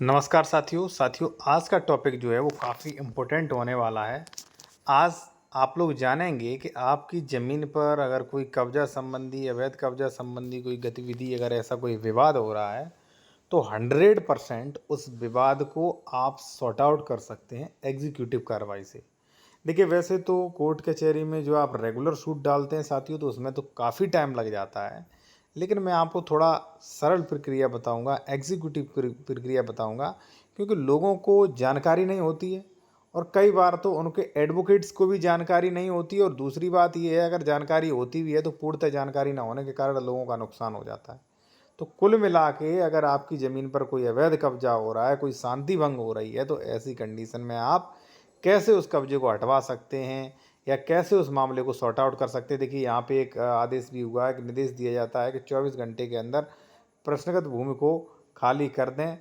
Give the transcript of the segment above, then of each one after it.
नमस्कार साथियों आज का टॉपिक जो है वो काफ़ी इम्पोर्टेंट होने वाला है। आज आप लोग जानेंगे कि आपकी ज़मीन पर अगर कोई कब्ज़ा संबंधी अवैध कब्ज़ा संबंधी कोई गतिविधि अगर ऐसा कोई विवाद हो रहा है तो 100% उस विवाद को आप सॉर्ट आउट कर सकते हैं एग्जीक्यूटिव कार्रवाई से। देखिए वैसे तो कोर्ट कचहरी में जो आप रेगुलर सूट डालते हैं साथियों तो उसमें तो काफ़ी टाइम लग जाता है, लेकिन मैं आपको थोड़ा सरल प्रक्रिया बताऊंगा, एग्जीक्यूटिव प्रक्रिया बताऊंगा, क्योंकि लोगों को जानकारी नहीं होती है और कई बार तो उनके एडवोकेट्स को भी जानकारी नहीं होती। और दूसरी बात यह है, अगर जानकारी होती भी है तो पूर्णतः जानकारी ना होने के कारण लोगों का नुकसान हो जाता है। तो कुल मिला के अगर आपकी ज़मीन पर कोई अवैध कब्जा हो रहा है, कोई शांति भंग हो रही है, तो ऐसी कंडीशन में आप कैसे उस कब्जे को हटवा सकते हैं या कैसे उस मामले को सॉर्ट आउट कर सकते हैं। देखिए यहाँ पे एक आदेश भी हुआ है कि निर्देश दिया जाता है कि 24 घंटे के अंदर प्रश्नगत भूमि को खाली कर दें,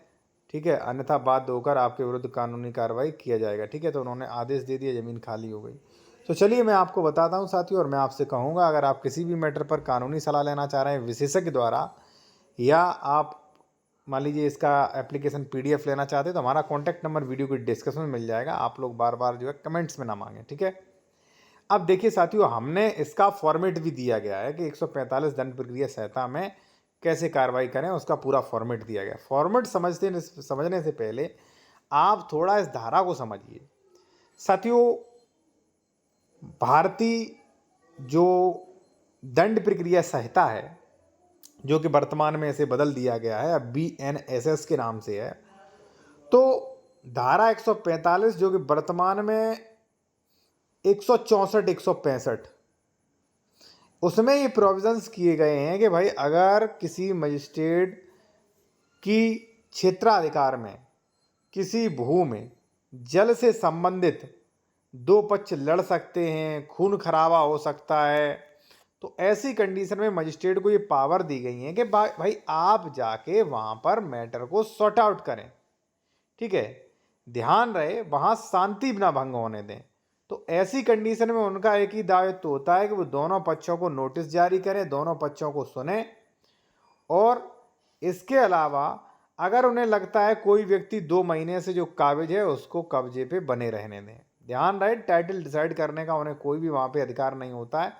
ठीक है, अन्यथा बाध्य होकर आपके विरुद्ध कानूनी कार्रवाई किया जाएगा। ठीक है, तो उन्होंने आदेश दे दिया, ज़मीन खाली हो गई। तो चलिए मैं आपको बताता हूँ साथियों, और मैं आपसे कहूँगा अगर आप किसी भी मैटर पर कानूनी सलाह लेना चाह रहे हैं विशेषज्ञ द्वारा, या आप मान लीजिए इसका एप्लीकेशन पीडीएफ लेना चाहते हैं, तो हमारा कॉन्टैक्ट नंबर वीडियो के डिस्क्रिप्शन में मिल जाएगा। आप लोग बार बार जो है कमेंट्स में ना मांगें, ठीक है। अब देखिए साथियों, हमने इसका फॉर्मेट भी दिया गया है कि 145 दंड प्रक्रिया संहिता में कैसे कार्रवाई करें, उसका पूरा फॉर्मेट दिया गया है। फॉर्मेट समझने से पहले आप थोड़ा इस धारा को समझिए साथियों। भारतीय जो दंड प्रक्रिया संहिता है, जो कि वर्तमान में इसे बदल दिया गया है, अब BNSS के नाम से है, तो धारा 145 जो कि वर्तमान में 164 165, उसमें ये प्रोविजंस किए गए हैं कि भाई अगर किसी मजिस्ट्रेट की क्षेत्राधिकार में किसी भू में जल से संबंधित दो पक्ष लड़ सकते हैं, खून खराबा हो सकता है, तो ऐसी कंडीशन में मजिस्ट्रेट को ये पावर दी गई है कि भाई आप जाके वहां पर मैटर को सॉर्ट आउट करें। ठीक है, ध्यान रहे वहां शांति ना भंग होने दें। तो ऐसी कंडीशन में उनका एक ही दायित्व होता है कि वो दोनों पक्षों को नोटिस जारी करें, दोनों पक्षों को सुने, और इसके अलावा अगर उन्हें लगता है कोई व्यक्ति 2 महीने से जो काबिज है उसको कब्जे पे बने रहने दें। ध्यान रहे, टाइटल डिसाइड करने का उन्हें कोई भी वहां पे अधिकार नहीं होता है।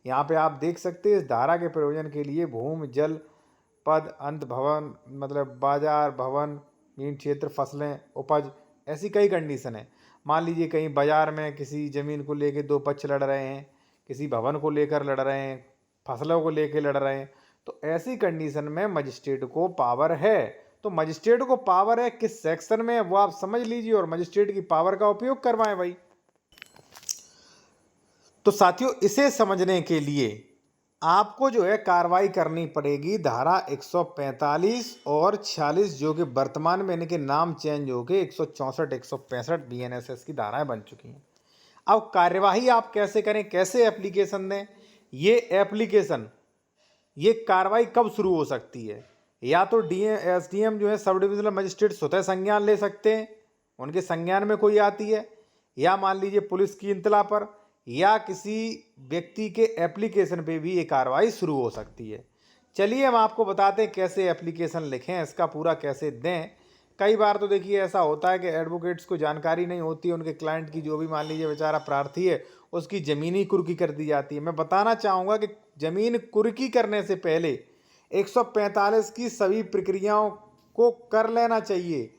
यहाँ पे आप देख सकते हैं इस धारा के प्रयोजन के लिए भूमि, जल, पद, अंत, भवन मतलब बाजार, भवन, मीन क्षेत्र, फसलें, उपज, ऐसी कई कंडीशन है। मान लीजिए कहीं बाजार में किसी जमीन को लेकर दो पक्ष लड़ रहे हैं, किसी भवन को लेकर लड़ रहे हैं, फसलों को लेकर लड़ रहे हैं, तो ऐसी कंडीशन में मजिस्ट्रेट को पावर है। तो मजिस्ट्रेट को पावर है, किस सेक्शन में वो आप समझ लीजिए और मजिस्ट्रेट की पावर का उपयोग करवाएं भाई। तो साथियों इसे समझने के लिए आपको जो है कार्रवाई करनी पड़ेगी धारा 145 और 46, जो कि वर्तमान में इनके नाम चेंज हो गए 164 165 BNSS की धाराएं बन चुकी हैं। अब कार्यवाही आप कैसे करें, कैसे एप्लीकेशन दें, ये एप्लीकेशन, ये कार्रवाई कब शुरू हो सकती है? या तो SDM जो है सब डिविजनल मजिस्ट्रेट स्वतः संज्ञान ले सकते हैं, उनके संज्ञान में कोई आती है, या मान लीजिए पुलिस की इंतला पर या किसी व्यक्ति के एप्लीकेशन पे भी ये कार्रवाई शुरू हो सकती है। चलिए हम आपको बताते हैं कैसे एप्लीकेशन लिखें, इसका पूरा कैसे दें। कई बार तो देखिए ऐसा होता है कि एडवोकेट्स को जानकारी नहीं होती, उनके क्लाइंट की, जो भी मान लीजिए बेचारा प्रार्थी है, उसकी ज़मीन ही कुर्की कर दी जाती है। मैं बताना चाहूँगा कि ज़मीन कुर्की करने से पहले 145 की सभी प्रक्रियाओं को कर लेना चाहिए।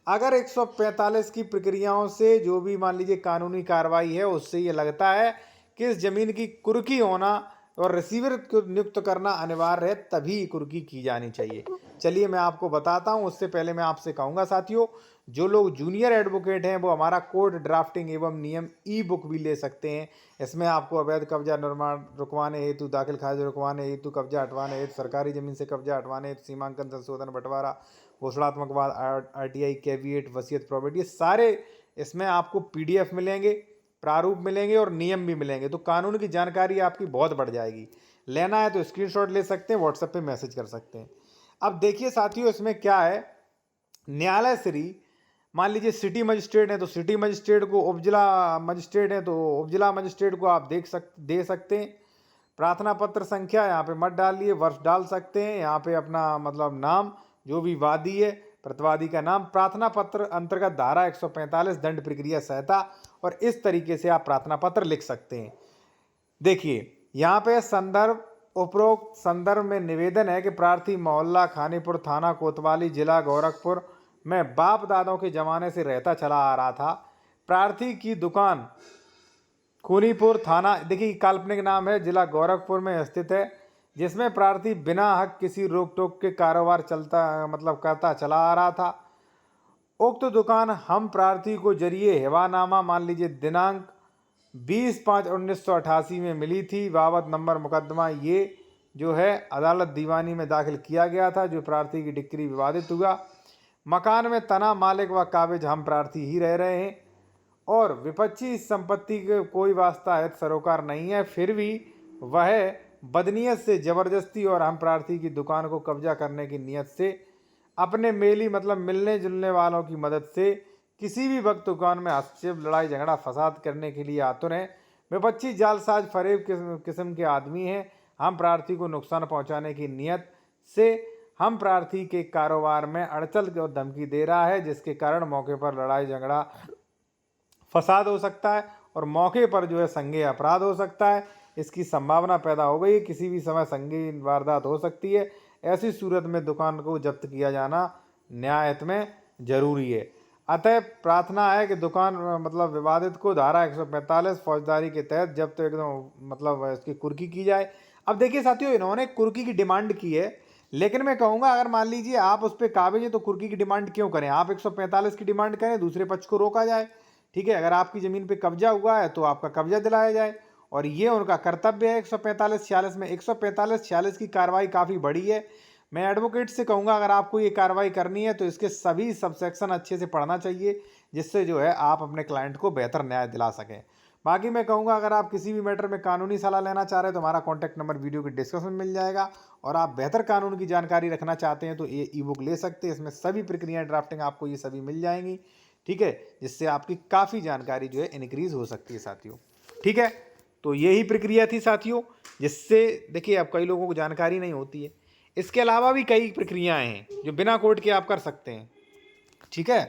अगर 145 की प्रक्रियाओं से जो भी मान लीजिए कानूनी कार्रवाई है उससे ये लगता है कि इस जमीन की कुर्की होना और रिसीवर को नियुक्त करना अनिवार्य है, तभी कुर्की की जानी चाहिए। चलिए मैं आपको बताता हूं। उससे पहले मैं आपसे कहूंगा साथियों, जो लोग जूनियर एडवोकेट हैं वो हमारा कोर्ट ड्राफ्टिंग एवं नियम ई-बुक भी ले सकते हैं। इसमें आपको अवैध कब्जा निर्माण रुकवाने हेतु, दाखिल खारिज रुकवाने हेतु, कब्जा हटवाने हेतु, सरकारी जमीन से कब्जा हटवाने हेतु, सीमांकन संशोधन, बंटवारा, घोषणात्मक वाद, RTI, कैविएट, वसीयत, प्रॉपर्टी, सारे इसमें आपको PDF मिलेंगे, प्रारूप मिलेंगे और नियम भी मिलेंगे। तो कानून की जानकारी आपकी बहुत बढ़ जाएगी। लेना है तो स्क्रीनशॉट ले सकते हैं, व्हाट्सएप पे मैसेज कर सकते हैं। अब देखिए साथियों इसमें क्या है, न्यायालय श्री, मान लीजिए सिटी मजिस्ट्रेट है तो सिटी मजिस्ट्रेट को, उपजिला मजिस्ट्रेट है तो उपजिला मजिस्ट्रेट को आप दे सकते हैं। प्रार्थना पत्र संख्या यहाँ पे मत डालिए, वर्ष डाल सकते हैं, यहाँ पे अपना मतलब नाम, जो भी वादी है, प्रतिवादी का नाम, प्रार्थना पत्र अंतर्गत धारा 145 दंड प्रक्रिया संहिता, और इस तरीके से आप प्रार्थना पत्र लिख सकते हैं। देखिए यहाँ पे संदर्भ, उपरोक्त संदर्भ में निवेदन है कि प्रार्थी मोहल्ला खानीपुर, थाना कोतवाली, जिला गोरखपुर में बाप दादों के जमाने से रहता चला आ रहा था। प्रार्थी की दुकान खूनीपुर थाना, देखिए काल्पनिक नाम है, जिला गोरखपुर में स्थित है, जिसमें प्रार्थी बिना हक किसी रोक टोक के कारोबार करता चला आ रहा था। उक्त दुकान हम प्रार्थी को जरिए हिवानामा मान लीजिए दिनांक 20/5/1988 में मिली थी। बाबत नंबर मुकदमा ये जो है अदालत दीवानी में दाखिल किया गया था, जो प्रार्थी की डिक्री विवादित हुआ। मकान में तना मालिक व काबिज हम प्रार्थी ही रह रहे हैं और विपक्षी इस संपत्ति के कोई वास्ता है सरोकार नहीं है, फिर भी वह बदनीयत से जबरदस्ती और हम प्रार्थी की दुकान को कब्जा करने की नीयत से अपने मेली मिलने जुलने वालों की मदद से किसी भी वक्त दुकान में हस्तक्षेप, लड़ाई झगड़ा, फसाद करने के लिए आतुर हैं। विपक्षी जालसाज फरेब किस्म के आदमी हैं। हम प्रार्थी को नुकसान पहुंचाने की नीयत से हम प्रार्थी के कारोबार में अड़चन और धमकी दे रहा है, जिसके कारण मौके पर लड़ाई झगड़ा, फसाद हो सकता है और मौके पर जो है संज्ञेय अपराध हो सकता है। इसकी संभावना पैदा हो गई है, किसी भी समय संगीन वारदात हो सकती है। ऐसी सूरत में दुकान को जब्त किया जाना न्यायहित में जरूरी है। अतः प्रार्थना है कि दुकान विवादित को धारा 145 फौजदारी के तहत जब्त एकदम इसकी कुर्की की जाए। अब देखिए साथियों, इन्होंने कुर्की की डिमांड की है, लेकिन मैं कहूँगा अगर मान लीजिए आप उस पर काबिज है तो कुर्की की डिमांड क्यों करें? आप 145 की डिमांड करें, दूसरे पक्ष को रोका जाए। ठीक है, अगर आपकी ज़मीन पे कब्जा हुआ है तो आपका कब्जा दिलाया जाए, और ये उनका कर्तव्य है। 145-46 में 145-46 की कार्रवाई काफ़ी बड़ी है। मैं एडवोकेट से कहूँगा अगर आपको ये कार्रवाई करनी है तो इसके सभी सबसेक्शन अच्छे से पढ़ना चाहिए, जिससे जो है आप अपने क्लाइंट को बेहतर न्याय दिला सकें। बाकी मैं कहूँगा अगर आप किसी भी मैटर में कानूनी सलाह लेना चाह रहे हैं तो हमारा कॉन्टैक्ट नंबर वीडियो के डिस्क्रिप्शन में मिल जाएगा, और आप बेहतर कानून की जानकारी रखना चाहते हैं तो ये ई बुक ले सकते हैं। इसमें सभी प्रक्रियाएँ ड्राफ्टिंग आपको ये सभी मिल जाएंगी। ठीक है, जिससे आपकी काफ़ी जानकारी जो है इनक्रीज़ हो सकती है साथियों। ठीक है, तो यही प्रक्रिया थी साथियों, जिससे देखिए अब कई लोगों को जानकारी नहीं होती है। इसके अलावा भी कई प्रक्रियाएं हैं जो बिना कोर्ट के आप कर सकते हैं। ठीक है।